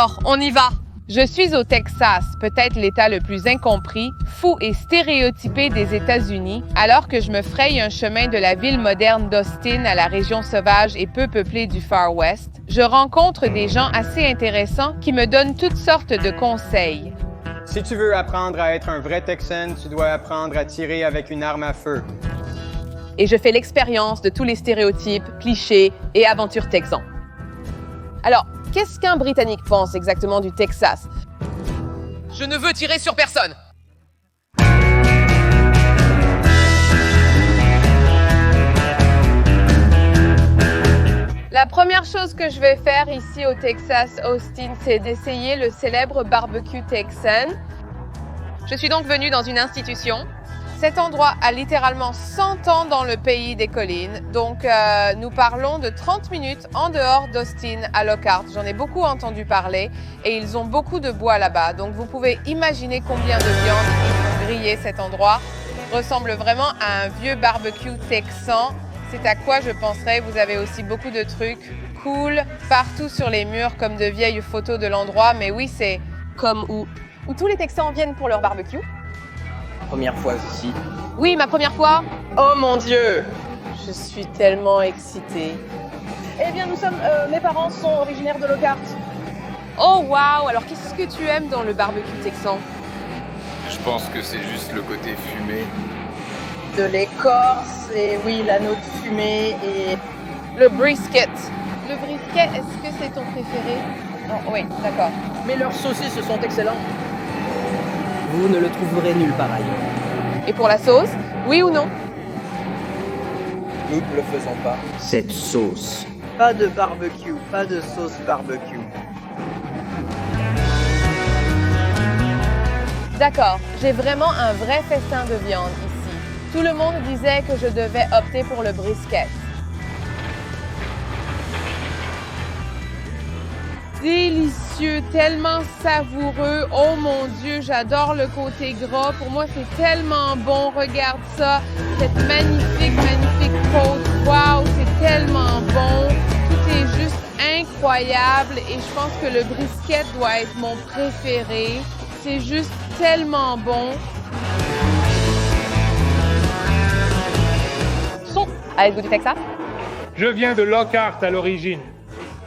Alors, on y va! Je suis au Texas, peut-être l'État le plus incompris, fou et stéréotypé des États-Unis, alors que je me fraye un chemin de la ville moderne d'Austin à la région sauvage et peu peuplée du Far West. Je rencontre des gens assez intéressants qui me donnent toutes sortes de conseils. Si tu veux apprendre à être un vrai Texan, tu dois apprendre à tirer avec une arme à feu. Et je fais l'expérience de tous les stéréotypes, clichés et aventures texans. Alors, qu'est-ce qu'un Britannique pense exactement du Texas? Je ne veux tirer sur personne! La première chose que je vais faire ici au Texas, Austin, c'est d'essayer le célèbre barbecue texan. Je suis donc venue dans une institution. Cet endroit a littéralement 100 ans dans le pays des collines. Donc, nous parlons de 30 minutes en dehors d'Austin à Lockhart. J'en ai beaucoup entendu parler et ils ont beaucoup de bois là-bas. Donc, vous pouvez imaginer combien de viande ils font griller cet endroit. Ressemble vraiment à un vieux barbecue texan. C'est à quoi je penserais. Vous avez aussi beaucoup de trucs cool partout sur les murs, comme de vieilles photos de l'endroit. Mais oui, c'est comme où tous les Texans viennent pour leur barbecue. Première fois ici. Oui, ma première fois. Oh mon Dieu! Je suis tellement excitée. Eh bien, mes parents sont originaires de Lockhart. Oh waouh! Alors, qu'est-ce que tu aimes dans le barbecue texan? Je pense que c'est juste le côté fumé. De l'écorce, et oui, l'anneau de fumée et... Le brisket. Le brisket, est-ce que c'est ton préféré? Non, oui, d'accord. Mais leurs saucisses sont excellentes. Vous ne le trouverez nulle part ailleurs. Et pour la sauce, oui ou non? Nous ne le faisons pas. Cette sauce. Pas de barbecue, pas de sauce barbecue. D'accord, j'ai vraiment un vrai festin de viande ici. Tout le monde disait que je devais opter pour le brisket. Délicieux, tellement savoureux. Oh mon Dieu, j'adore le côté gras. Pour moi, c'est tellement bon. Regarde ça, cette magnifique côte. Wow, c'est tellement bon. Tout est juste incroyable et je pense que le brisket doit être mon préféré. C'est juste tellement bon. Êtes-vous du Texas? Je viens de Lockhart à l'origine.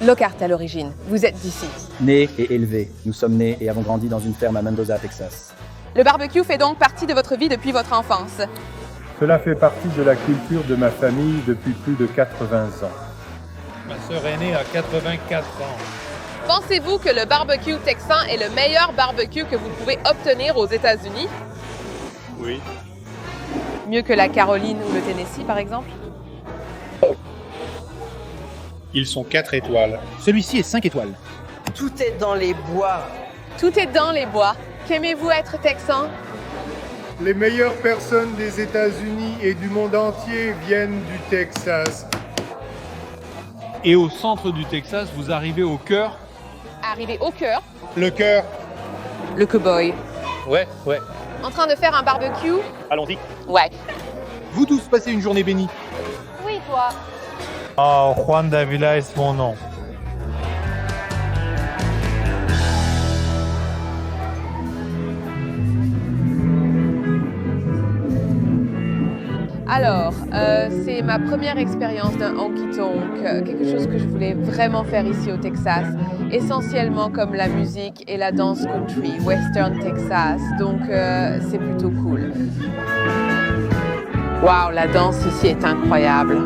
Lockhart à l'origine. Vous êtes d'ici. Nés et élevés. Nous sommes nés et avons grandi dans une ferme à Mendoza, Texas. Le barbecue fait donc partie de votre vie depuis votre enfance. Cela fait partie de la culture de ma famille depuis plus de 80 ans. Ma sœur aînée a 84 ans. Pensez-vous que le barbecue texan est le meilleur barbecue que vous pouvez obtenir aux États-Unis? Oui. Mieux que la Caroline ou le Tennessee, par exemple? Ils sont 4 étoiles. Celui-ci est 5 étoiles. Tout est dans les bois. Tout est dans les bois. Qu'aimez-vous être texan? Les meilleures personnes des États-Unis et du monde entier viennent du Texas. Et au centre du Texas, vous arrivez au cœur. Arrivé au cœur. Le cœur. Le cow-boy. Ouais. En train de faire un barbecue? Allons-y. Ouais. Vous tous passez une journée bénie. Oui, toi. Oh, Juan Davila est mon nom. Alors, c'est ma première expérience d'un honky-tonk, quelque chose que je voulais vraiment faire ici au Texas, essentiellement comme la musique et la danse country, western Texas, donc c'est plutôt cool. Waouh, la danse ici est incroyable.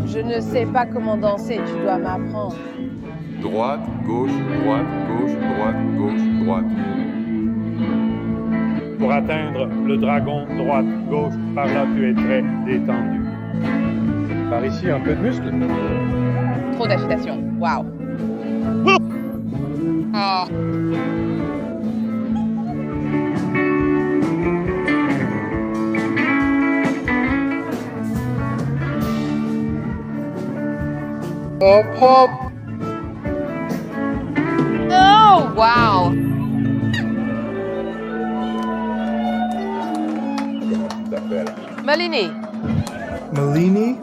Je ne sais pas comment danser, tu dois m'apprendre. Droite, gauche, droite, gauche, droite, gauche, droite. Pour atteindre le dragon, droite, gauche, par là tu es très détendu. Par ici, un peu de muscle. Trop d'agitation. Waouh. Oh. Hop, hop. Oh, wow. s'appelle? Malini. Malini?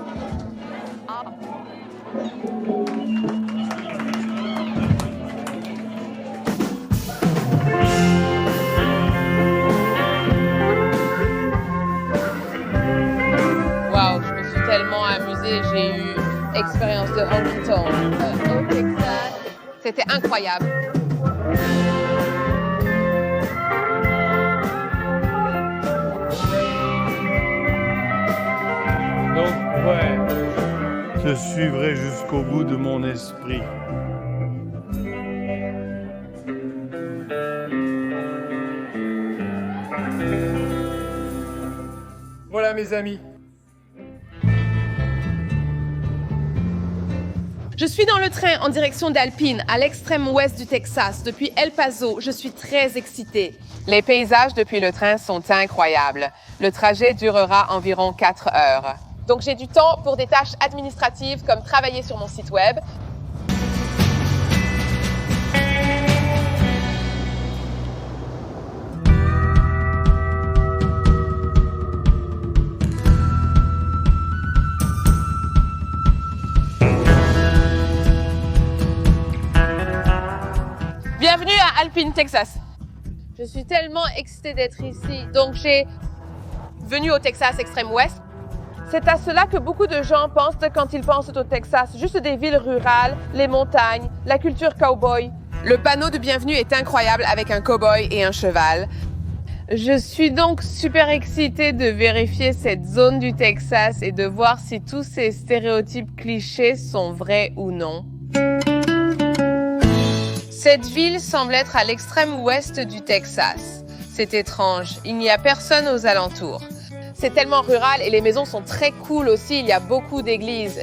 Waouh, je me suis tellement amusée. J'ai eu expérience de honky tonk au Texas. C'était incroyable. Donc, ouais, je suivrai jusqu'au bout de mon esprit. Voilà mes amis. Je suis dans le train en direction d'Alpine, à l'extrême ouest du Texas, depuis El Paso. Je suis très excitée. Les paysages depuis le train sont incroyables. Le trajet durera environ 4 heures. Donc j'ai du temps pour des tâches administratives comme travailler sur mon site web. Bienvenue à Alpine, Texas. Je suis tellement excitée d'être ici. Donc j'ai venu au Texas extrême ouest. C'est à cela que beaucoup de gens pensent quand ils pensent au Texas. Juste des villes rurales, les montagnes, la culture cowboy. Le panneau de bienvenue est incroyable avec un cowboy et un cheval. Je suis donc super excitée de vérifier cette zone du Texas et de voir si tous ces stéréotypes clichés sont vrais ou non. Cette ville semble être à l'extrême ouest du Texas. C'est étrange, il n'y a personne aux alentours. C'est tellement rural et les maisons sont très cool aussi, il y a beaucoup d'églises.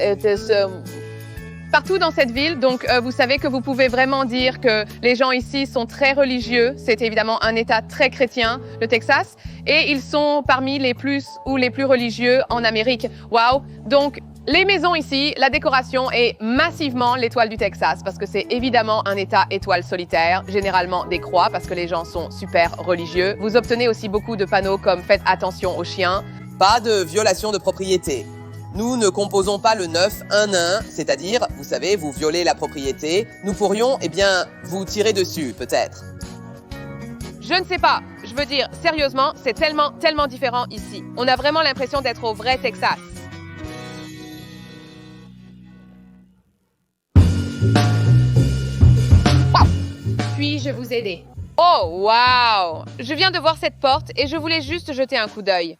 Partout dans cette ville, donc vous savez que vous pouvez vraiment dire que les gens ici sont très religieux. C'est évidemment un État très chrétien, le Texas, et ils sont parmi les plus ou les plus religieux en Amérique. Waouh! Donc les maisons ici, la décoration est massivement l'étoile du Texas parce que c'est évidemment un État étoile solitaire, généralement des croix parce que les gens sont super religieux. Vous obtenez aussi beaucoup de panneaux comme « Faites attention aux chiens ». Pas de violation de propriété. Nous ne composons pas le 9-1-1, c'est-à-dire, vous savez, vous violez la propriété. Nous pourrions, vous tirer dessus, peut-être. Je ne sais pas. Je veux dire, sérieusement, c'est tellement différent ici. On a vraiment l'impression d'être au vrai Texas. Puis-je vous aider? Oh, wow! Je viens de voir cette porte et je voulais juste jeter un coup d'œil.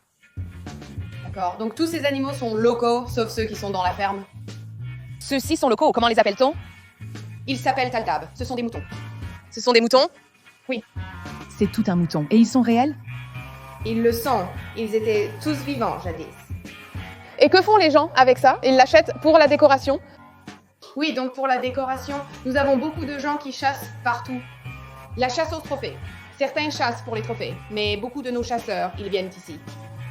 D'accord, donc tous ces animaux sont locaux, sauf ceux qui sont dans la ferme. Ceux-ci sont locaux, comment les appelle-t-on? Ils s'appellent Taltab, ce sont des moutons. Ce sont des moutons? Oui. C'est tout un mouton. Et ils sont réels? Ils le sont. Ils étaient tous vivants, jadis. Et que font les gens avec ça? Ils l'achètent pour la décoration? Oui, donc pour la décoration, nous avons beaucoup de gens qui chassent partout. La chasse aux trophées. Certains chassent pour les trophées, mais beaucoup de nos chasseurs, ils viennent ici.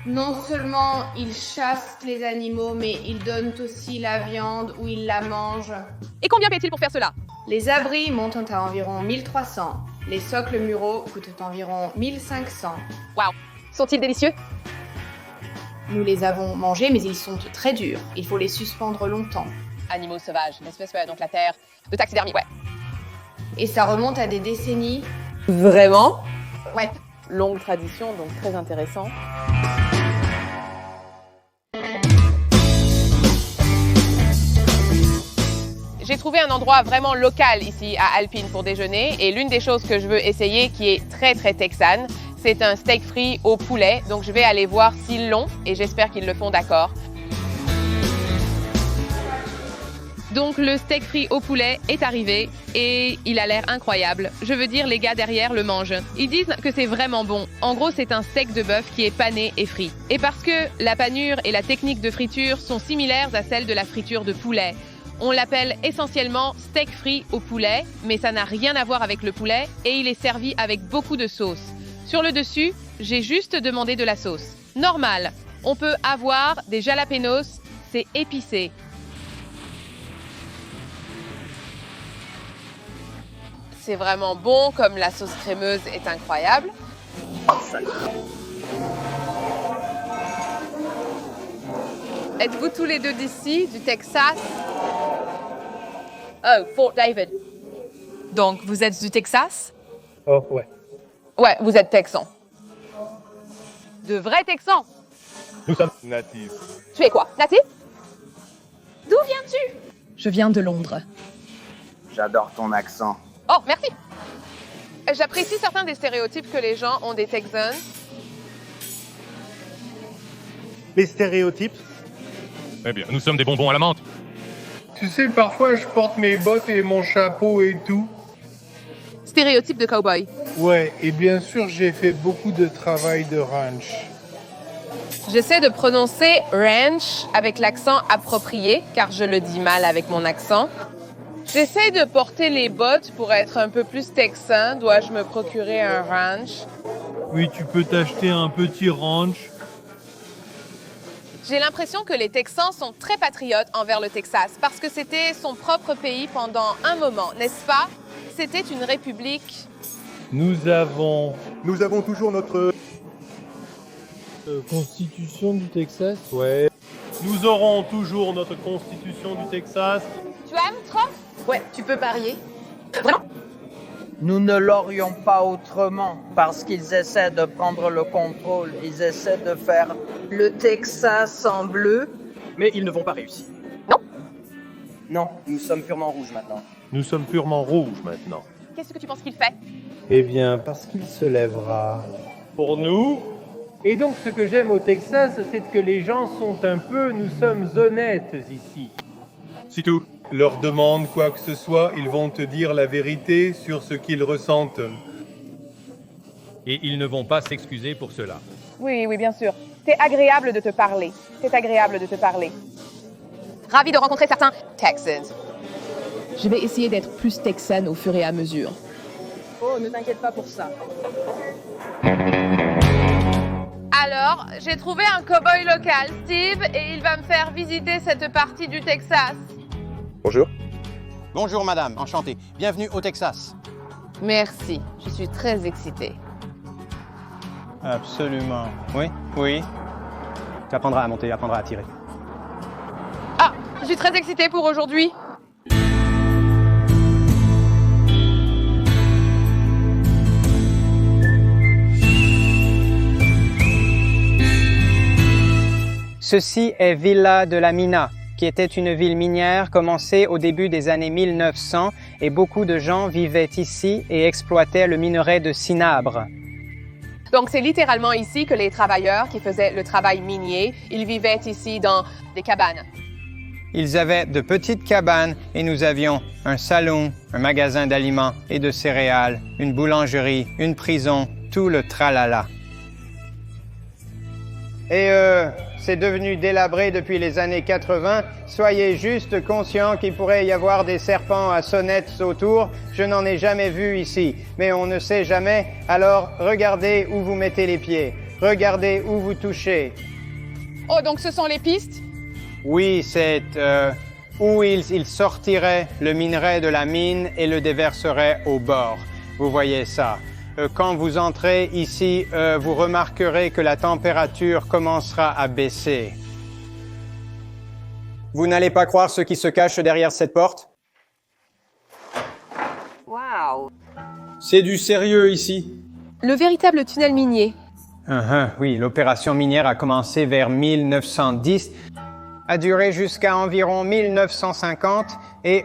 Non seulement ils chassent les animaux, mais ils donnent aussi la viande ou ils la mangent. Et combien paient-ils pour faire cela? Les abris montent à environ 1300. Les socles muraux coûtent environ 1500. Waouh! Sont-ils délicieux? Nous les avons mangés, mais ils sont très durs. Il faut les suspendre longtemps. Animaux sauvages, donc la terre de taxidermie, ouais. Et ça remonte à des décennies. Vraiment? Ouais. Longue tradition, donc très intéressant. J'ai trouvé un endroit vraiment local ici à Alpine pour déjeuner et l'une des choses que je veux essayer qui est très texane, c'est un steak frit au poulet. Donc je vais aller voir s'ils l'ont et j'espère qu'ils le font d'accord. Donc le steak frit au poulet est arrivé et il a l'air incroyable. Je veux dire, les gars derrière le mangent. Ils disent que c'est vraiment bon. En gros, c'est un steak de bœuf qui est pané et frit. Et parce que la panure et la technique de friture sont similaires à celles de la friture de poulet, on l'appelle essentiellement steak frit au poulet, mais ça n'a rien à voir avec le poulet et il est servi avec beaucoup de sauce. Sur le dessus, j'ai juste demandé de la sauce. Normal, on peut avoir des jalapenos, c'est épicé. C'est vraiment bon, comme la sauce crémeuse est incroyable. Êtes-vous tous les deux d'ici, du Texas? Oh, Fort David. Donc, vous êtes du Texas? Oh, ouais. Ouais, vous êtes Texan. De vrais Texans? Nous sommes natifs. Tu es quoi, natif? D'où viens-tu? Je viens de Londres. J'adore ton accent. Oh, merci. J'apprécie certains des stéréotypes que les gens ont des Texans. Les stéréotypes? Eh bien, nous sommes des bonbons à la menthe. Tu sais, parfois je porte mes bottes et mon chapeau et tout. Stéréotypes de cowboy. Ouais, et bien sûr j'ai fait beaucoup de travail de ranch. J'essaie de prononcer ranch avec l'accent approprié, car je le dis mal avec mon accent. J'essaie de porter les bottes pour être un peu plus texan. Dois-je me procurer un ranch? Oui, tu peux t'acheter un petit ranch. J'ai l'impression que les Texans sont très patriotes envers le Texas, parce que c'était son propre pays pendant un moment, n'est-ce pas? C'était une république. Nous avons toujours notre... Constitution du Texas. Ouais. Nous aurons toujours notre Constitution du Texas. Tu aimes Trump? Ouais, tu peux parier. Vraiment? Nous ne l'aurions pas autrement, parce qu'ils essaient de prendre le contrôle. Ils essaient de faire le Texas en bleu. Mais ils ne vont pas réussir. Non. Non, nous sommes purement rouges maintenant. Nous sommes purement rouges maintenant. Qu'est-ce que tu penses qu'il fait? Eh bien, parce qu'il se lèvera. Pour nous. Et donc, ce que j'aime au Texas, c'est que les gens sont nous sommes honnêtes ici. C'est tout. Leur demande quoi que ce soit, ils vont te dire la vérité sur ce qu'ils ressentent. Et ils ne vont pas s'excuser pour cela. Oui, bien sûr. C'est agréable de te parler. Ravi de rencontrer certains Texans. Je vais essayer d'être plus texane au fur et à mesure. Oh, ne t'inquiète pas pour ça. Alors, j'ai trouvé un cow-boy local, Steve, et il va me faire visiter cette partie du Texas. Bonjour. Bonjour madame, enchanté. Bienvenue au Texas. Merci, je suis très excitée. Absolument. Oui. Tu apprendras à monter, apprendras à tirer. Ah, je suis très excitée pour aujourd'hui. Ceci est Villa de la Mina, qui était une ville minière commencée au début des années 1900 et beaucoup de gens vivaient ici et exploitaient le minerai de cinabre. Donc c'est littéralement ici que les travailleurs qui faisaient le travail minier, ils vivaient ici dans des cabanes. Ils avaient de petites cabanes et nous avions un salon, un magasin d'aliments et de céréales, une boulangerie, une prison, tout le tralala. Et c'est devenu délabré depuis les années 80. Soyez juste conscients qu'il pourrait y avoir des serpents à sonnettes autour. Je n'en ai jamais vu ici, mais on ne sait jamais. Alors, regardez où vous mettez les pieds. Regardez où vous touchez. Oh, donc ce sont les pistes? Oui, c'est où ils sortiraient le minerai de la mine et le déverseraient au bord. Vous voyez ça. Quand vous entrez ici, vous remarquerez que la température commencera à baisser. Vous n'allez pas croire ce qui se cache derrière cette porte? Wow. C'est du sérieux ici. Le véritable tunnel minier. Oui, l'opération minière a commencé vers 1910, a duré jusqu'à environ 1950 et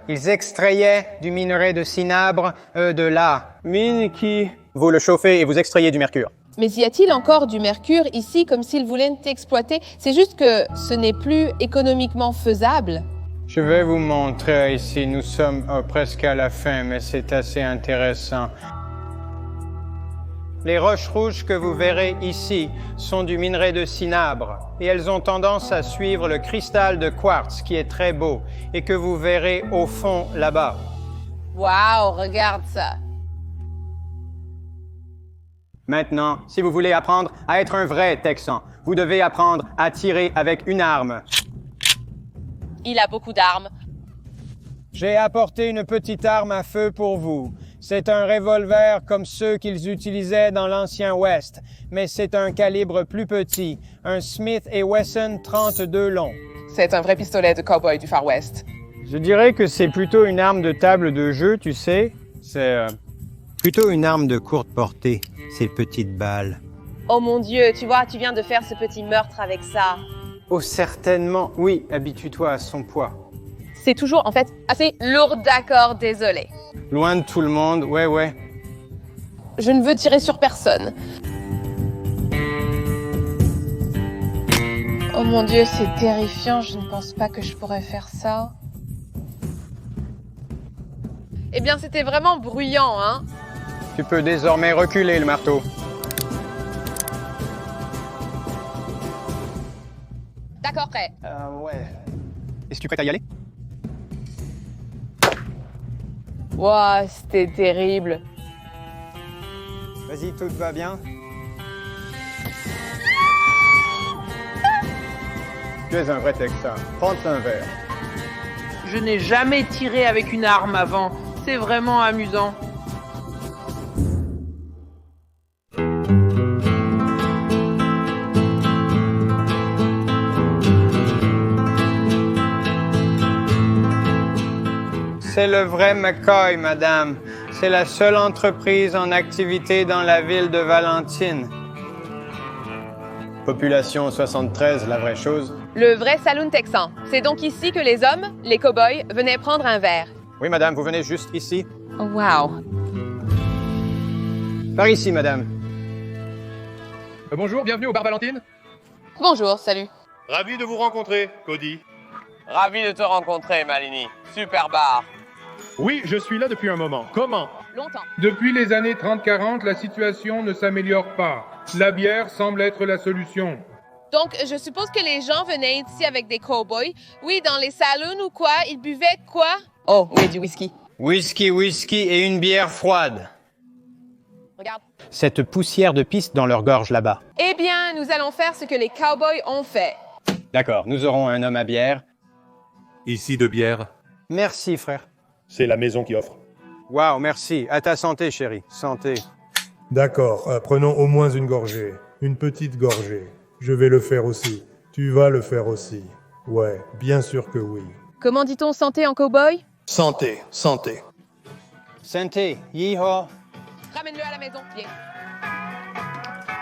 ils extrayaient du minerai de cinabre de la mine qui... Vous le chauffez et vous extrayez du mercure. Mais y a-t-il encore du mercure ici comme s'ils voulaient t'exploiter? C'est juste que ce n'est plus économiquement faisable. Je vais vous montrer ici, nous sommes presque à la fin, mais c'est assez intéressant. Les roches rouges que vous verrez ici sont du minerai de cinabre et elles ont tendance à suivre le cristal de quartz qui est très beau et que vous verrez au fond là-bas. Wow, regarde ça. Maintenant, si vous voulez apprendre à être un vrai Texan, vous devez apprendre à tirer avec une arme. Il a beaucoup d'armes. J'ai apporté une petite arme à feu pour vous. C'est un revolver comme ceux qu'ils utilisaient dans l'ancien Ouest, mais c'est un calibre plus petit, un Smith & Wesson 32 long. C'est un vrai pistolet de cow-boy du Far West. Je dirais que c'est plutôt une arme de table de jeu, tu sais. C'est plutôt une arme de courte portée, ces petites balles. Oh mon Dieu, tu vois, tu viens de faire ce petit meurtre avec ça. Oh, certainement. Oui, habitue-toi à son poids. C'est toujours, en fait, assez lourd. D'accord, désolé. Loin de tout le monde, ouais. Je ne veux tirer sur personne. Oh mon Dieu, c'est terrifiant. Je ne pense pas que je pourrais faire ça. Eh bien, c'était vraiment bruyant, hein? Tu peux désormais reculer le marteau. D'accord, prêt. Ouais. Est-ce que tu es prête à y aller? Wow, c'était terrible. Vas-y, tout va bien. Tu es un vrai Texan. Prends un verre. Je n'ai jamais tiré avec une arme avant. C'est vraiment amusant. C'est le vrai McCoy, madame. C'est la seule entreprise en activité dans la ville de Valentine. Population 73, la vraie chose. Le vrai saloon texan. C'est donc ici que les hommes, les cow-boys, venaient prendre un verre. Oui, madame, vous venez juste ici. Oh, wow. Par ici, madame. Bonjour, bienvenue au bar Valentine. Bonjour, salut. Ravi de vous rencontrer, Cody. Ravi de te rencontrer, Malini. Super bar. Oui, je suis là depuis un moment. Comment? Longtemps. Depuis les années 30-40, la situation ne s'améliore pas. La bière semble être la solution. Donc, je suppose que les gens venaient ici avec des cow-boys. Oui, dans les saloons ou quoi? Ils buvaient quoi? Oh, oui, du whisky. Whisky et une bière froide. Regarde. Cette poussière de piste dans leur gorge là-bas. Eh bien, nous allons faire ce que les cow-boys ont fait. D'accord, nous aurons un homme à bière. Ici de bière. Merci, frère. C'est la maison qui offre. Wow, merci. À ta santé, chérie. Santé. D'accord, prenons au moins une gorgée. Une petite gorgée. Je vais le faire aussi. Tu vas le faire aussi. Ouais, bien sûr que oui. Comment dit-on santé en cow-boy? Santé, santé. Santé, yeehaw. Ramène-le à la maison, viens.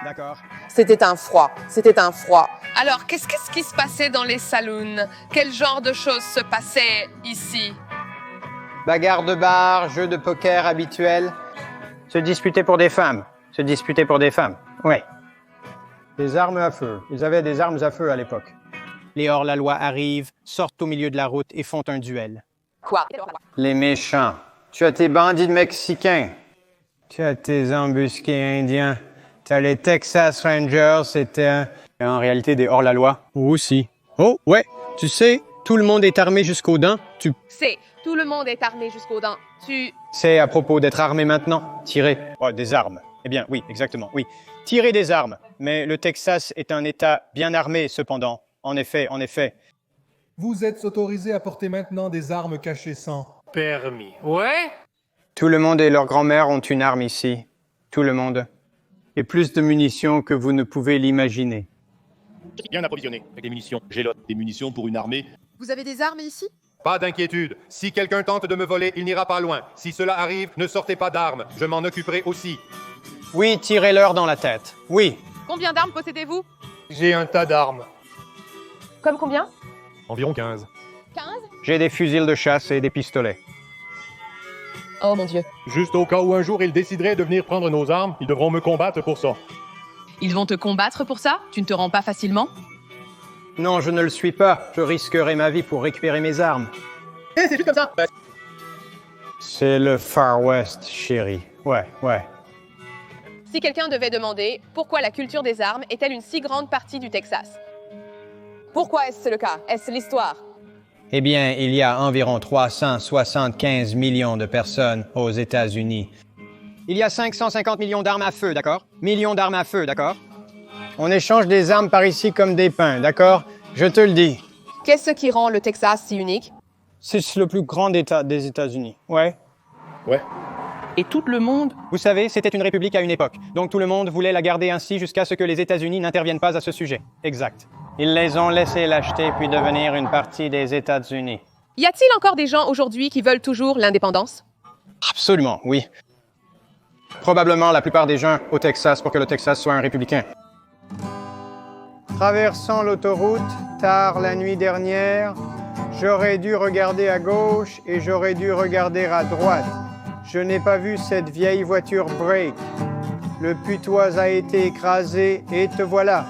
D'accord. C'était un froid. Alors, qu'est-ce qui se passait dans les saloons? Quel genre de choses se passaient ici? Bagarre de bar, jeu de poker habituel. Se disputer pour des femmes. Ouais. Des armes à feu. Ils avaient des armes à feu à l'époque. Les hors-la-loi arrivent, sortent au milieu de la route et font un duel. Quoi? Les méchants. Tu as tes bandits mexicains. Tu as tes embusqués indiens. Tu as les Texas Rangers, c'était en réalité des hors-la-loi. Aussi. Oh, ouais. Tu sais, tout le monde est armé jusqu'aux dents. Tout le monde est armé jusqu'aux dents. C'est à propos d'être armé maintenant. Tirer. Oh, des armes. Eh bien, oui, exactement, oui. Tirer des armes. Mais le Texas est un État bien armé, cependant. En effet. Vous êtes autorisé à porter maintenant des armes cachées sans permis. Ouais? Tout le monde et leur grand-mère ont une arme ici. Tout le monde. Et plus de munitions que vous ne pouvez l'imaginer. Bien approvisionné. Avec des munitions. Gélote. Des munitions pour une armée. Vous avez des armes ici? Pas d'inquiétude. Si quelqu'un tente de me voler, il n'ira pas loin. Si cela arrive, ne sortez pas d'armes. Je m'en occuperai aussi. Oui, tirez-leur dans la tête. Oui. Combien d'armes possédez-vous? J'ai un tas d'armes. Comme combien? Environ 15. 15? J'ai des fusils de chasse et des pistolets. Oh mon Dieu. Juste au cas où un jour ils décideraient de venir prendre nos armes, ils devront me combattre pour ça. Ils vont te combattre pour ça? Tu ne te rends pas facilement? Non, je ne le suis pas. Je risquerai ma vie pour récupérer mes armes. C'est juste comme ça. C'est le Far West, chérie. Ouais. Si quelqu'un devait demander pourquoi la culture des armes est-elle une si grande partie du Texas? Pourquoi est-ce le cas? Est-ce l'histoire? Eh bien, il y a environ 375 millions de personnes aux États-Unis. Il y a 550 millions d'armes à feu, d'accord? Millions d'armes à feu, d'accord? On échange des armes par ici comme des pains, d'accord? Je te le dis. Qu'est-ce qui rend le Texas si unique? C'est le plus grand État des États-Unis, ouais. Et tout le monde... Vous savez, c'était une république à une époque. Donc tout le monde voulait la garder ainsi jusqu'à ce que les États-Unis n'interviennent pas à ce sujet. Exact. Ils les ont laissés l'acheter puis devenir une partie des États-Unis. Y a-t-il encore des gens aujourd'hui qui veulent toujours l'indépendance? Absolument, oui. Probablement la plupart des gens au Texas pour que le Texas soit un républicain. Traversant l'autoroute, tard la nuit dernière, j'aurais dû regarder à gauche et j'aurais dû regarder à droite. Je n'ai pas vu cette vieille voiture break. Le putois a été écrasé et te voilà.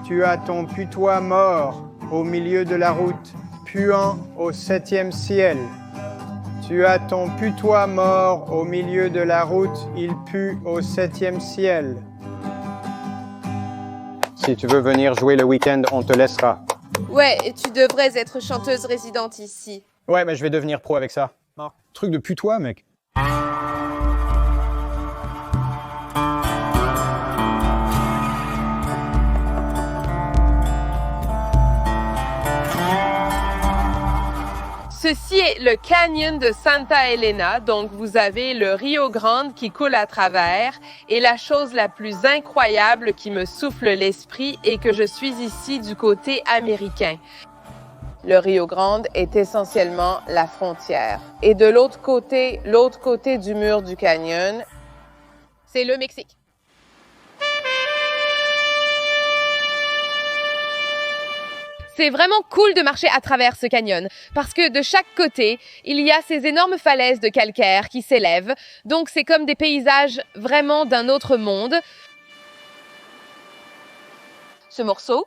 Tu as ton putois mort au milieu de la route, puant au 7e ciel. Tu as ton putois mort au milieu de la route, il pue au 7e ciel. Si tu veux venir jouer le week-end, on te laissera. Ouais, et tu devrais être chanteuse résidente ici. Ouais, mais je vais devenir pro avec ça. Truc de putois, mec. Ceci est le canyon de Santa Elena, donc vous avez le Rio Grande qui coule à travers. Et la chose la plus incroyable qui me souffle l'esprit est que je suis ici du côté américain. Le Rio Grande est essentiellement la frontière. Et de l'autre côté du mur du canyon, c'est le Mexique. C'est vraiment cool de marcher à travers ce canyon parce que de chaque côté, il y a ces énormes falaises de calcaire qui s'élèvent. Donc c'est comme des paysages vraiment d'un autre monde. Ce morceau.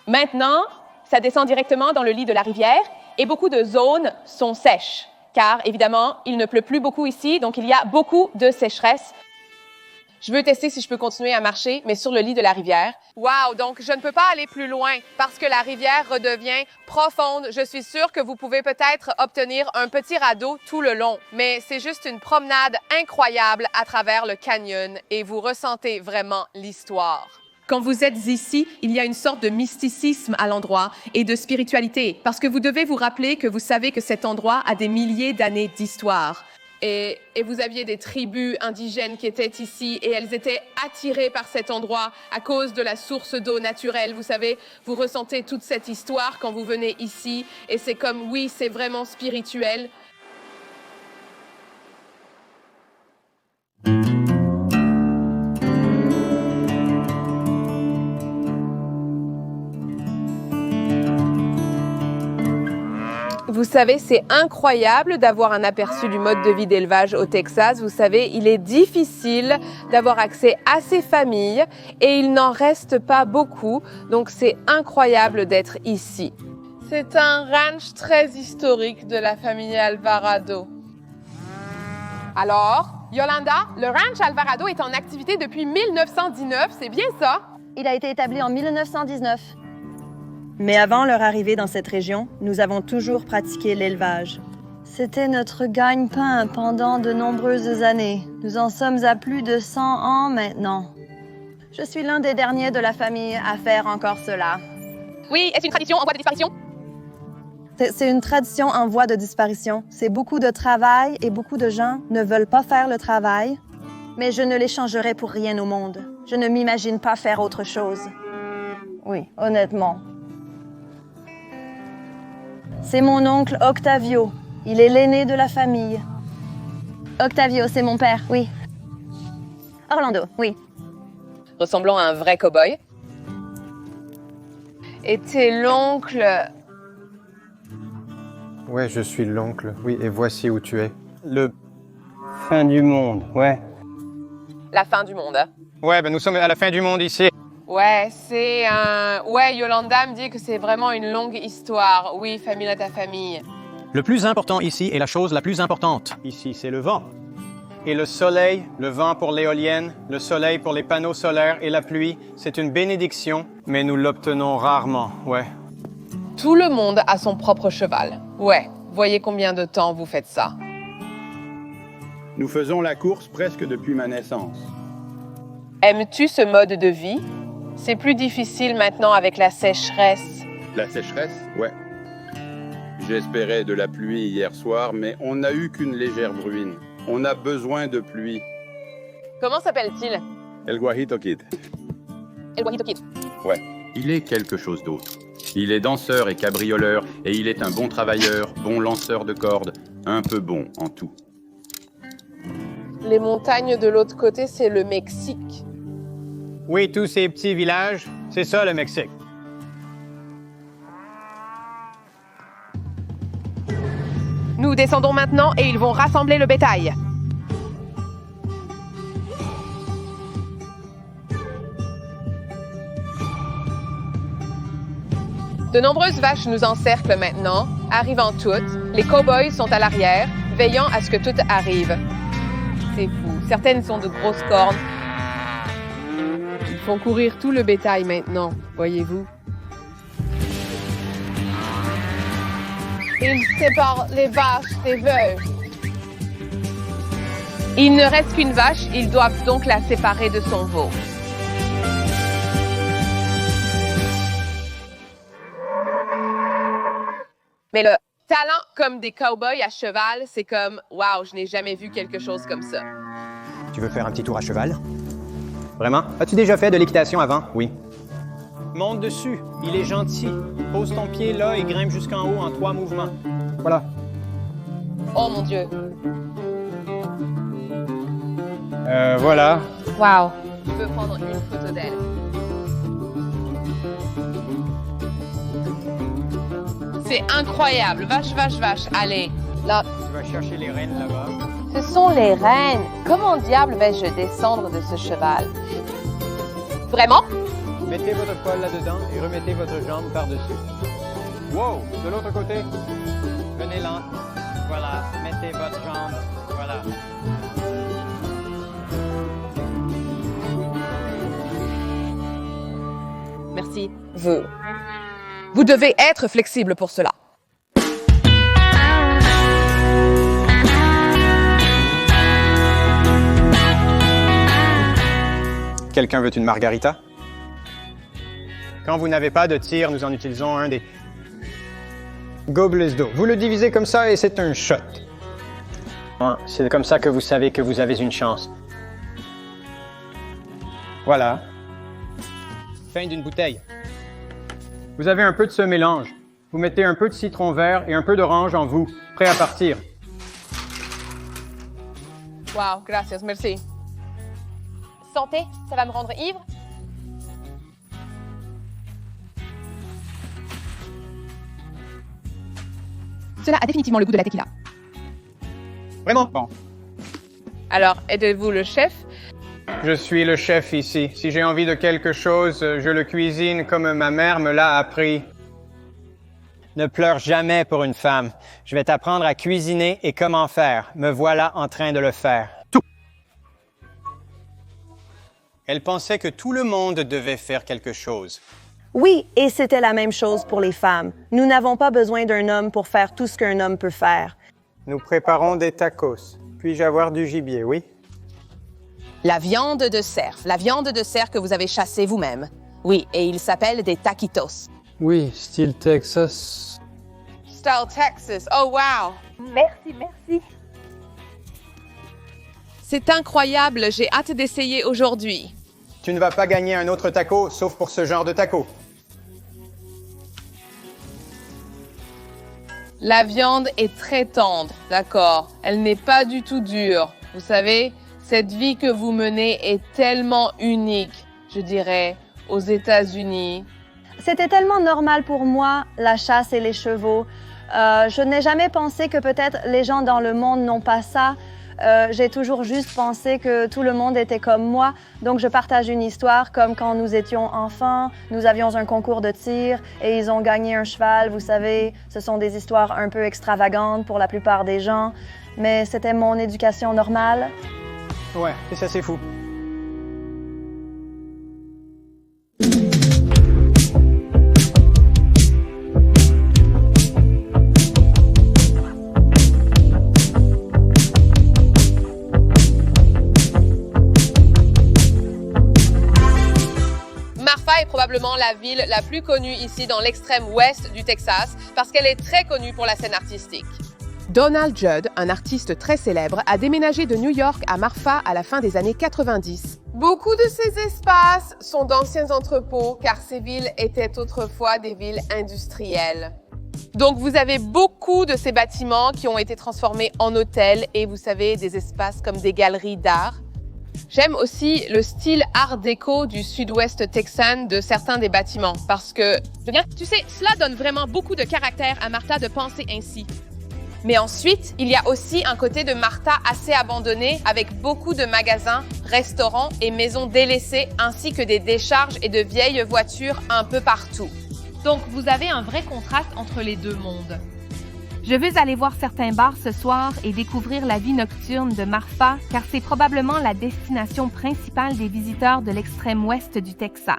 Maintenant, ça descend directement dans le lit de la rivière et beaucoup de zones sont sèches car évidemment, il ne pleut plus beaucoup ici, donc il y a beaucoup de sécheresse. Je veux tester si je peux continuer à marcher, mais sur le lit de la rivière. Wow! Donc, je ne peux pas aller plus loin parce que la rivière redevient profonde. Je suis sûre que vous pouvez peut-être obtenir un petit radeau tout le long, mais c'est juste une promenade incroyable à travers le canyon et vous ressentez vraiment l'histoire. Quand vous êtes ici, il y a une sorte de mysticisme à l'endroit et de spiritualité parce que vous devez vous rappeler que vous savez que cet endroit a des milliers d'années d'histoire. Et vous aviez des tribus indigènes qui étaient ici et elles étaient attirées par cet endroit à cause de la source d'eau naturelle. Vous savez, vous ressentez toute cette histoire quand vous venez ici et c'est comme, oui, c'est vraiment spirituel. Vous savez, c'est incroyable d'avoir un aperçu du mode de vie d'élevage au Texas. Vous savez, il est difficile d'avoir accès à ces familles et il n'en reste pas beaucoup. Donc, c'est incroyable d'être ici. C'est un ranch très historique de la famille Alvarado. Alors, Yolanda, le ranch Alvarado est en activité depuis 1919, c'est bien ça? Il a été établi en 1919. Mais avant leur arrivée dans cette région, nous avons toujours pratiqué l'élevage. C'était notre gagne-pain pendant de nombreuses années. Nous en sommes à plus de 100 ans maintenant. Je suis l'un des derniers de la famille à faire encore cela. Oui, est-ce une tradition en voie de disparition? C'est une tradition en voie de disparition. C'est beaucoup de travail et beaucoup de gens ne veulent pas faire le travail. Mais je ne l'échangerai pour rien au monde. Je ne m'imagine pas faire autre chose. Oui, honnêtement. C'est mon oncle Octavio. Il est l'aîné de la famille. Octavio, c'est mon père, oui. Orlando, oui. Ressemblant à un vrai cow-boy. Et t'es l'oncle... Ouais, je suis l'oncle. Oui, et voici où tu es. Le fin du monde, ouais. La fin du monde, hein? Ouais, ben nous sommes à la fin du monde ici. Ouais, c'est un... Ouais, Yolanda me dit que c'est vraiment une longue histoire. Oui, famille à ta famille. Le plus important ici est la chose la plus importante. Ici, c'est le vent. Et le soleil, le vent pour l'éolienne, le soleil pour les panneaux solaires et la pluie, c'est une bénédiction, mais nous l'obtenons rarement, ouais. Tout le monde a son propre cheval. Ouais, voyez combien de temps vous faites ça. Nous faisons la course presque depuis ma naissance. Aimes-tu ce mode de vie? C'est plus difficile maintenant avec la sécheresse. La sécheresse? Ouais. J'espérais de la pluie hier soir, mais on n'a eu qu'une légère bruine. On a besoin de pluie. Comment s'appelle-t-il? El Guajito Kid. El Guajito Kid. Ouais. Il est quelque chose d'autre. Il est danseur et cabrioleur, et il est un bon travailleur, bon lanceur de cordes, un peu bon en tout. Les montagnes de l'autre côté, c'est le Mexique. Oui, tous ces petits villages, c'est ça le Mexique. Nous descendons maintenant et ils vont rassembler le bétail. De nombreuses vaches nous encerclent maintenant, arrivant toutes. Les cow-boys sont à l'arrière, veillant à ce que tout arrive. C'est fou. Certaines sont de grosses cornes. Ils font courir tout le bétail maintenant, voyez-vous. Ils séparent les vaches des veaux. Il ne reste qu'une vache, ils doivent donc la séparer de son veau. Mais le talent comme des cow-boys à cheval, c'est comme « Wow, je n'ai jamais vu quelque chose comme ça. » Tu veux faire un petit tour à cheval? Vraiment? As-tu déjà fait de l'équitation avant? Oui. Monte dessus, il est gentil. Pose ton pied là et grimpe jusqu'en haut en 3 mouvements. Voilà. Oh mon Dieu. Voilà. Wow. Je peux prendre une photo d'elle. C'est incroyable. Vache, vache, vache. Allez, là. Tu vas chercher les rênes là-bas. Ce sont les rênes. Comment diable vais-je descendre de ce cheval? Vraiment? Mettez votre poil là-dedans et remettez votre jambe par-dessus. Wow! De l'autre côté. Venez lent. Voilà. Mettez votre jambe. Voilà. Merci. Vous devez être flexible pour cela. Quelqu'un veut une margarita? Quand vous n'avez pas de tir, nous en utilisons un des gobelets d'eau. Vous le divisez comme ça et c'est un shot. C'est comme ça que vous savez que vous avez une chance. Voilà. Fin d'une bouteille. Vous avez un peu de ce mélange. Vous mettez un peu de citron vert et un peu d'orange en vous. Prêt à partir. Wow, gracias, merci. Santé, ça va me rendre ivre? Cela a définitivement le goût de la tequila. Vraiment bon. Alors, êtes-vous le chef? Je suis le chef ici. Si j'ai envie de quelque chose, je le cuisine comme ma mère me l'a appris. Ne pleure jamais pour une femme. Je vais t'apprendre à cuisiner et comment faire. Me voilà en train de le faire. Tout. Elle pensait que tout le monde devait faire quelque chose. Oui, et c'était la même chose pour les femmes. Nous n'avons pas besoin d'un homme pour faire tout ce qu'un homme peut faire. Nous préparons des tacos. Puis-je avoir du gibier, oui? La viande de cerf. La viande de cerf que vous avez chassée vous-même. Oui, et il s'appelle des taquitos. Oui, style Texas. Style Texas. Oh, wow. Merci, merci. C'est incroyable. J'ai hâte d'essayer aujourd'hui. Tu ne vas pas gagner un autre taco, sauf pour ce genre de taco. La viande est très tendre, d'accord. Elle n'est pas du tout dure. Vous savez, cette vie que vous menez est tellement unique, je dirais, aux États-Unis. C'était tellement normal pour moi, la chasse et les chevaux. Je n'ai jamais pensé que peut-être les gens dans le monde n'ont pas ça. J'ai toujours juste pensé que tout le monde était comme moi. Donc, je partage une histoire comme quand nous étions enfants. Nous avions un concours de tir et ils ont gagné un cheval. Vous savez, ce sont des histoires un peu extravagantes pour la plupart des gens. Mais c'était mon éducation normale. Ouais, et ça, c'est fou. Marfa est probablement la ville la plus connue ici dans l'extrême ouest du Texas parce qu'elle est très connue pour la scène artistique. Donald Judd, un artiste très célèbre, a déménagé de New York à Marfa à la fin des années 90. Beaucoup de ces espaces sont d'anciens entrepôts car ces villes étaient autrefois des villes industrielles. Donc vous avez beaucoup de ces bâtiments qui ont été transformés en hôtels et vous savez, des espaces comme des galeries d'art. J'aime aussi le style art déco du sud-ouest texan de certains des bâtiments parce que, tu sais, cela donne vraiment beaucoup de caractère à Martha de penser ainsi. Mais ensuite, il y a aussi un côté de Martha assez abandonné avec beaucoup de magasins, restaurants et maisons délaissées ainsi que des décharges et de vieilles voitures un peu partout. Donc, vous avez un vrai contraste entre les deux mondes. Je veux aller voir certains bars ce soir et découvrir la vie nocturne de Marfa, car c'est probablement la destination principale des visiteurs de l'extrême ouest du Texas.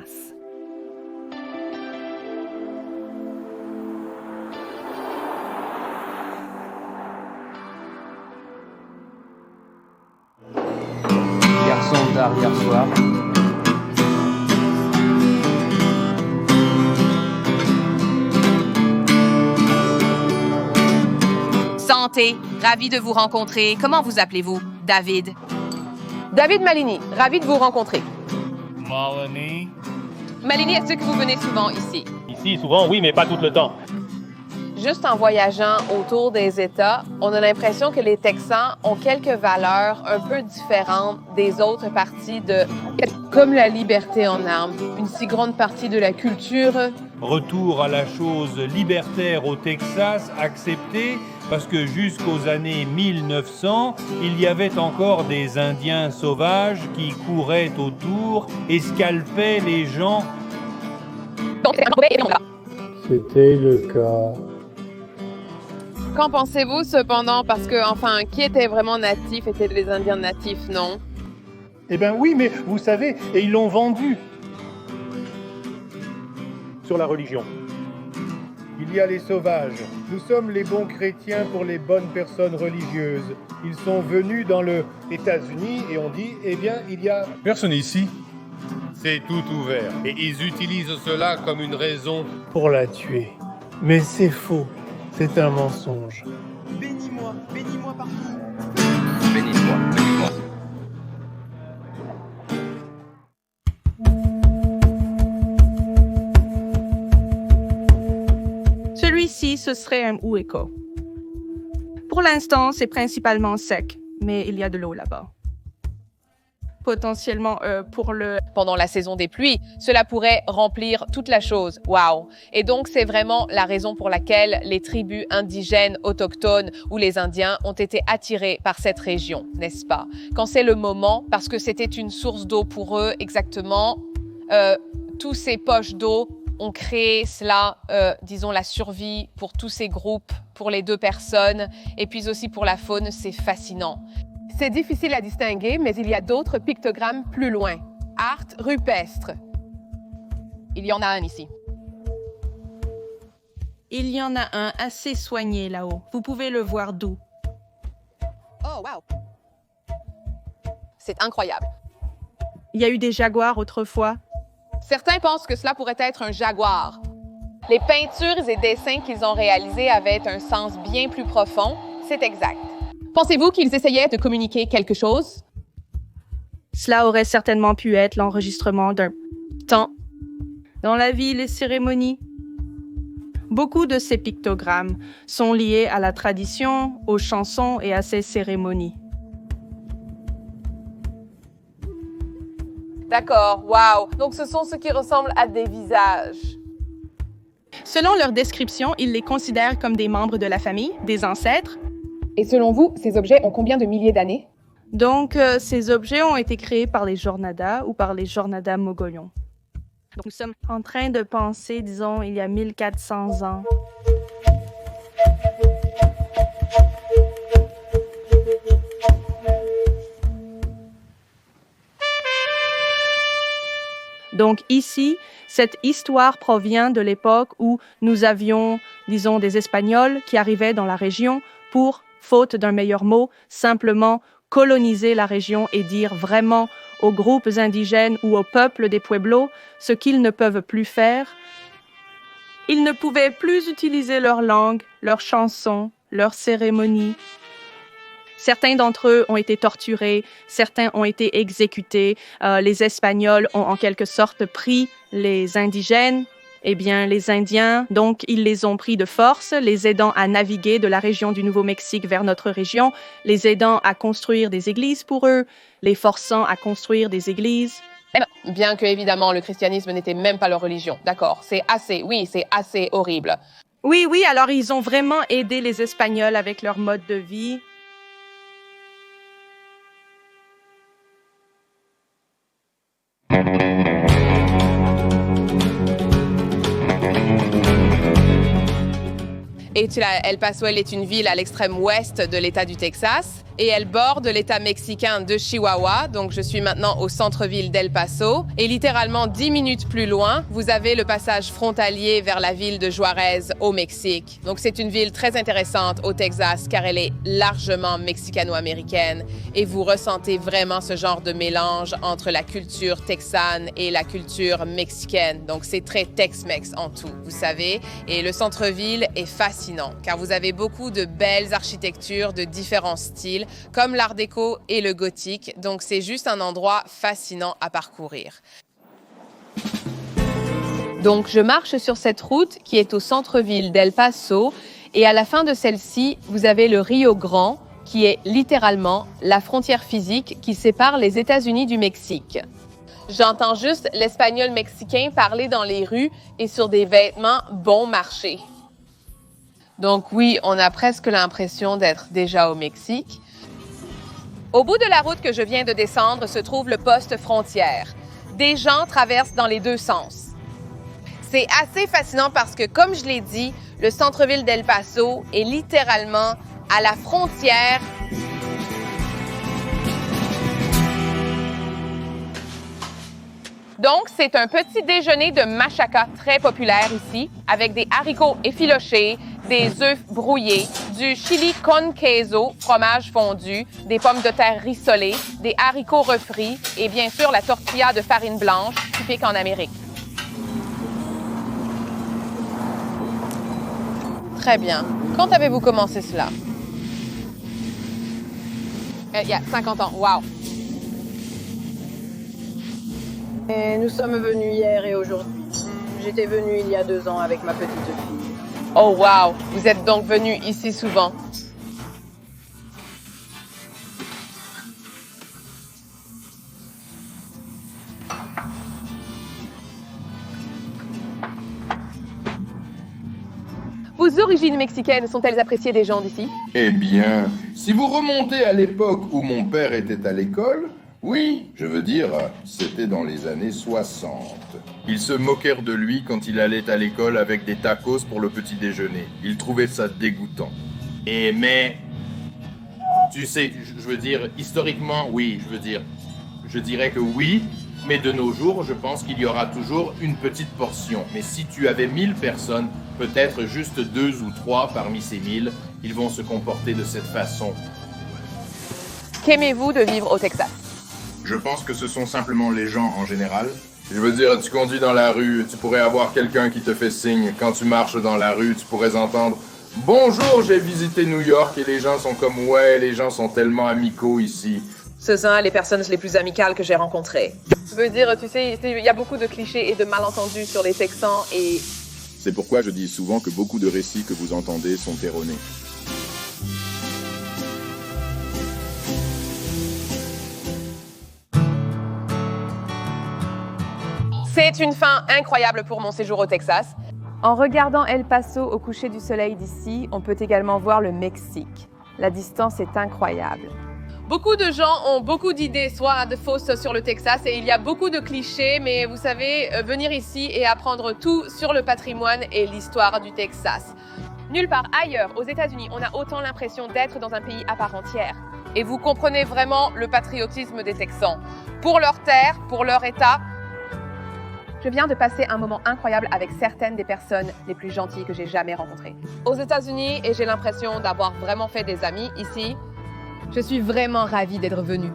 Garçon tard hier soir. Santé, ravi de vous rencontrer. Comment vous appelez-vous? David. David Malini, ravi de vous rencontrer. Malini. Malini, est-ce que vous venez souvent ici? Ici, souvent, oui, mais pas tout le temps. Juste en voyageant autour des États, on a l'impression que les Texans ont quelques valeurs un peu différentes des autres parties comme la liberté en armes, une si grande partie de la culture. Retour à la chose libertaire au Texas, accepté, parce que jusqu'aux années 1900, il y avait encore des Indiens sauvages qui couraient autour et scalpaient les gens. C'était le cas. Qu'en pensez-vous cependant? Parce que, enfin, qui était vraiment natif étaient les Indiens natifs, non? Eh bien oui, mais vous savez, et ils l'ont vendu. Sur la religion. Il y a les sauvages. Nous sommes les bons chrétiens pour les bonnes personnes religieuses. Ils sont venus dans les États-Unis et on dit, eh bien, il y a... Personne ici. C'est tout ouvert. Et ils utilisent cela comme une raison. Pour la tuer. Mais c'est faux. C'est un mensonge. Bénis-moi partout. Bénis-moi, bénis-moi. Celui-ci, ce serait un Ueko. Pour l'instant, c'est principalement sec, mais il y a de l'eau là-bas. Potentiellement Pendant la saison des pluies, cela pourrait remplir toute la chose. Waouh! Et donc, c'est vraiment la raison pour laquelle les tribus indigènes, autochtones ou les Indiens ont été attirés par cette région, n'est-ce pas? Quand c'est le moment, parce que c'était une source d'eau pour eux, exactement, tous ces poches d'eau ont créé cela, disons, la survie pour tous ces groupes, pour les deux personnes, et puis aussi pour la faune, c'est fascinant. C'est difficile à distinguer, mais il y a d'autres pictogrammes plus loin. Art rupestre. Il y en a un ici. Il y en a un assez soigné là-haut. Vous pouvez le voir d'où. Oh, wow! C'est incroyable. Il y a eu des jaguars autrefois. Certains pensent que cela pourrait être un jaguar. Les peintures et dessins qu'ils ont réalisés avaient un sens bien plus profond. C'est exact. Pensez-vous qu'ils essayaient de communiquer quelque chose? Cela aurait certainement pu être l'enregistrement d'un temps dans la vie, les cérémonies. Beaucoup de ces pictogrammes sont liés à la tradition, aux chansons et à ces cérémonies. D'accord, wow. Donc ce sont ceux qui ressemblent à des visages. Selon leur description, ils les considèrent comme des membres de la famille, des ancêtres. Et selon vous, ces objets ont combien de milliers d'années? Donc, ces objets ont été créés par les Jornada ou par les Jornada Mogollons. Donc, nous sommes en train de penser, disons, il y a 1400 ans. Donc ici, cette histoire provient de l'époque où nous avions, disons, des Espagnols qui arrivaient dans la région pour, faute d'un meilleur mot, simplement coloniser la région et dire vraiment aux groupes indigènes ou aux peuples des pueblos ce qu'ils ne peuvent plus faire. Ils ne pouvaient plus utiliser leur langue, leurs chansons, leurs cérémonies. Certains d'entre eux ont été torturés, certains ont été exécutés. Les Espagnols ont en quelque sorte pris les indigènes, les Indiens, donc ils les ont pris de force, les aidant à naviguer de la région du Nouveau-Mexique vers notre région, les aidant à construire des églises pour eux, les forçant à construire des églises. Bien que, évidemment, le christianisme n'était même pas leur religion. D'accord, c'est assez horrible. Oui, alors ils ont vraiment aidé les Espagnols avec leur mode de vie. Et El Paso, elle est une ville à l'extrême ouest de l'État du Texas et elle borde l'État mexicain de Chihuahua. Donc, je suis maintenant au centre-ville d'El Paso. Et littéralement 10 minutes plus loin, vous avez le passage frontalier vers la ville de Juárez au Mexique. Donc, c'est une ville très intéressante au Texas car elle est largement mexicano-américaine et vous ressentez vraiment ce genre de mélange entre la culture texane et la culture mexicaine. Donc, c'est très Tex-Mex en tout, vous savez. Et le centre-ville est fascinant car vous avez beaucoup de belles architectures de différents styles comme l'art déco et le gothique. Donc, c'est juste un endroit fascinant à parcourir. Donc, je marche sur cette route qui est au centre-ville d'El Paso et à la fin de celle-ci, vous avez le Rio Grande qui est littéralement la frontière physique qui sépare les États-Unis du Mexique. J'entends juste l'espagnol mexicain parler dans les rues et sur des vêtements bon marché. Donc oui, on a presque l'impression d'être déjà au Mexique. Au bout de la route que je viens de descendre se trouve le poste frontière. Des gens traversent dans les deux sens. C'est assez fascinant parce que, comme je l'ai dit, le centre-ville d'El Paso est littéralement à la frontière. Donc, c'est un petit déjeuner de machaca très populaire ici, avec des haricots effilochés, des œufs brouillés, du chili con queso, fromage fondu, des pommes de terre rissolées, des haricots refrits et bien sûr la tortilla de farine blanche, typique en Amérique. Très bien. Quand avez-vous commencé cela? Il y a 50 ans. Wow! Et nous sommes venus hier et aujourd'hui. J'étais venue il y a 2 ans avec ma petite fille. Oh wow! Vous êtes donc venu ici souvent? Vos origines mexicaines sont-elles appréciées des gens d'ici? Eh bien, si vous remontez à l'époque où mon père était à l'école, oui, je veux dire, c'était dans les années 60. Ils se moquèrent de lui quand il allait à l'école avec des tacos pour le petit déjeuner. Ils trouvaient ça dégoûtant. Mais, tu sais, je veux dire, historiquement, oui, je dirais que oui, mais de nos jours, je pense qu'il y aura toujours une petite portion. Mais si tu avais 1000 personnes, peut-être juste 2 ou 3 parmi ces 1000, ils vont se comporter de cette façon. Qu'aimez-vous de vivre au Texas? Je pense que ce sont simplement les gens en général. Je veux dire, tu conduis dans la rue, tu pourrais avoir quelqu'un qui te fait signe. Quand tu marches dans la rue, tu pourrais entendre « Bonjour, j'ai visité New York » et les gens sont comme « Ouais, les gens sont tellement amicaux ici. » Ce sont les personnes les plus amicales que j'ai rencontrées. Je veux dire, tu sais, il y a beaucoup de clichés et de malentendus sur les Texans et... C'est pourquoi je dis souvent que beaucoup de récits que vous entendez sont erronés. C'est une fin incroyable pour mon séjour au Texas. En regardant El Paso au coucher du soleil d'ici, on peut également voir le Mexique. La distance est incroyable. Beaucoup de gens ont beaucoup d'idées, soit de fausses sur le Texas, et il y a beaucoup de clichés, mais vous savez, venir ici et apprendre tout sur le patrimoine et l'histoire du Texas. Nulle part ailleurs aux États-Unis, on a autant l'impression d'être dans un pays à part entière. Et vous comprenez vraiment le patriotisme des Texans. Pour leur terre, pour leur État. Je viens de passer un moment incroyable avec certaines des personnes les plus gentilles que j'ai jamais rencontrées. Aux États-Unis, et j'ai l'impression d'avoir vraiment fait des amis ici. Je suis vraiment ravie d'être venue.